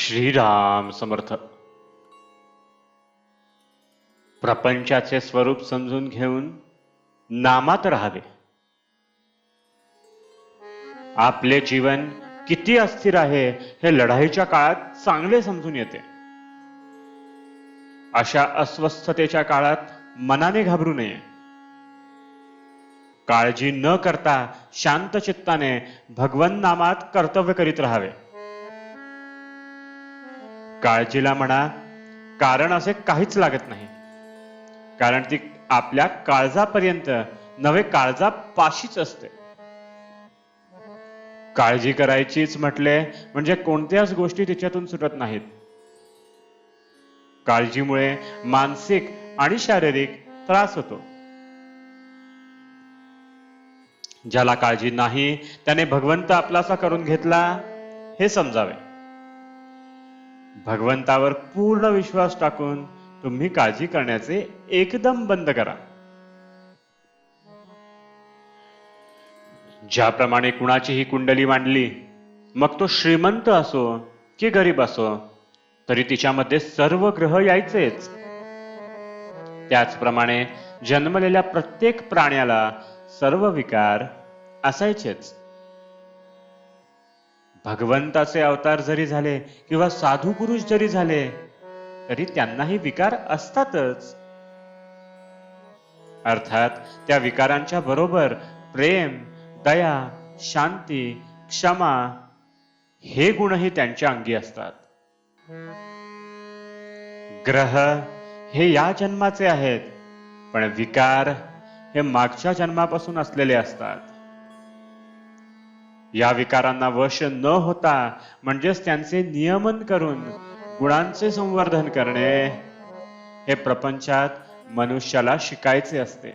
श्रीराम समर्थ. प्रपंचाचे स्वरूप समजून घेऊन नामात राहावे. आपले जीवन किती अस्थिर आहे हे लढाईच्या काळात चांगले समजून येते. अशा अस्वस्थतेच्या काळात मनाने घाबरू नये. काळजी न करता शांत चित्ताने भगवन नामात कर्तव्य करीत राहावे. काळजीला म्हणा कारण असे काहीच लागत नाही, कारण ती आपल्या काळजापर्यंत नवे काळजापाशीच असते. काळजी करायचीच म्हटले म्हणजे कोणत्याच गोष्टी तिच्यातून सुटत नाहीत. काळजीमुळे मानसिक आणि शारीरिक त्रास होतो. ज्याला काळजी नाही त्याने भगवंत आपलासा करून घेतला हे समजावे. भगवंतावर पूर्ण विश्वास टाकून तुम्ही काळजी करण्याचे एकदम बंद करा. ज्याप्रमाणे कुणाचीही कुंडली मांडली, मग तो श्रीमंत असो की गरीब असो, तरी तिच्यामध्ये सर्व ग्रह यायचेच. त्याचप्रमाणे जन्मलेल्या प्रत्येक प्राण्याला सर्व विकार असायचेच. भगवंताचे अवतार जरी झाले किंवा साधू पुरुष जरी झाले तरी त्यांनाही विकार असतातच. अर्थात त्या विकारांच्या बरोबर प्रेम, दया, शांती, क्षमा हे गुणही त्यांच्या अंगी असतात. ग्रह हे या जन्माचे आहेत, पण विकार हे मागच्या जन्मापासून असलेले असतात. या विकारांना वश न होता म्हणजेच त्यांचे नियमन करून गुणांचे संवर्धन करणे हे प्रपंचात मनुष्याला शिकायचे असते.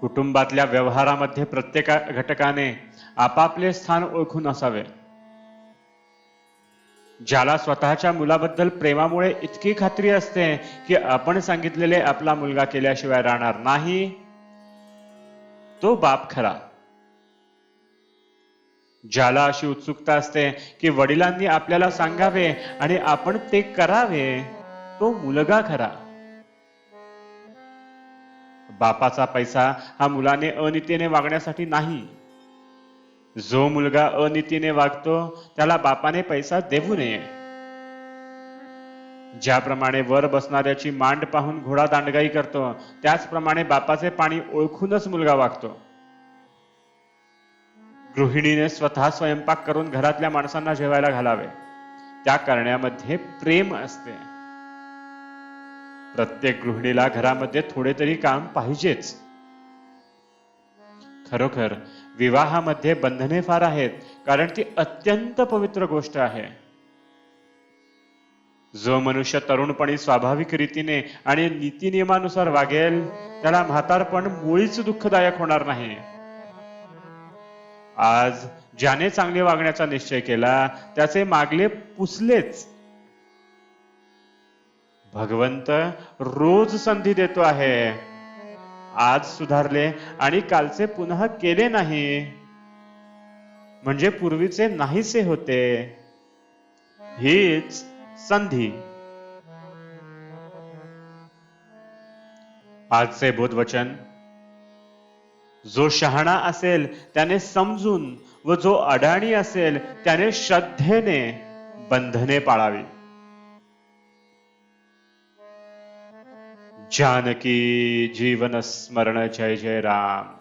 कुटुंबातल्या व्यवहारामध्ये प्रत्येक घटकाने आपापले स्थान ओळखून असावे. ज्याला स्वतःच्या मुलाबद्दल प्रेमामुळे इतकी खात्री असते की आपण सांगितलेले आपला मुलगा केल्याशिवाय राहणार नाही, तो बाप खरा. ज्याला अशी उत्सुकता असते की वडिलांनी आपल्याला सांगावे आणि आपण ते करावे, तो मुलगा खरा. बापाचा पैसा हा मुलाने अनितीने वागण्यासाठी नाही. जो मुलगा अनितीने वागतो त्याला बापाने पैसा देऊ नये. ज्याप्रमाणे वर बसणाऱ्याची मांड पाहून घोडा दांडगाई करतो, त्याचप्रमाणे बापाचे पाणी ओळखूनच मुलगा वागतो. गृहिणीने स्वतः स्वयंपाक करून घरातल्या माणसांना जेवायला घालावे. त्या करण्यामध्ये प्रेम असते. प्रत्येक गृहिणीला घरामध्ये थोडे तरी काम पाहिजेच. खरोखर विवाहामध्ये बंधने फार आहेत, कारण ती अत्यंत पवित्र गोष्ट आहे. जो मनुष्य तरुणपणी स्वाभाविक रीतीने आणि नीतिनियमानुसार वागेल त्याला म्हातारपण मुळीच दुःखदायक होणार नाही. आज ज्याने चांगले वागण्याचा निश्चय केला त्याचे मागले पुसलेच. भगवंत रोज संधी देतो आहे. आज सुधारले आणि कालचे पुन्हा केले नाही म्हणजे पूर्वीचे नाहीसे होते. हीच संधी. आजचे बोधवचन: जो शहाणा असेल त्याने समजून व जो अडाणी असेल त्याने श्रद्धेने बंधने पाळावी. जानकी जीवन स्मरण. जय जय राम.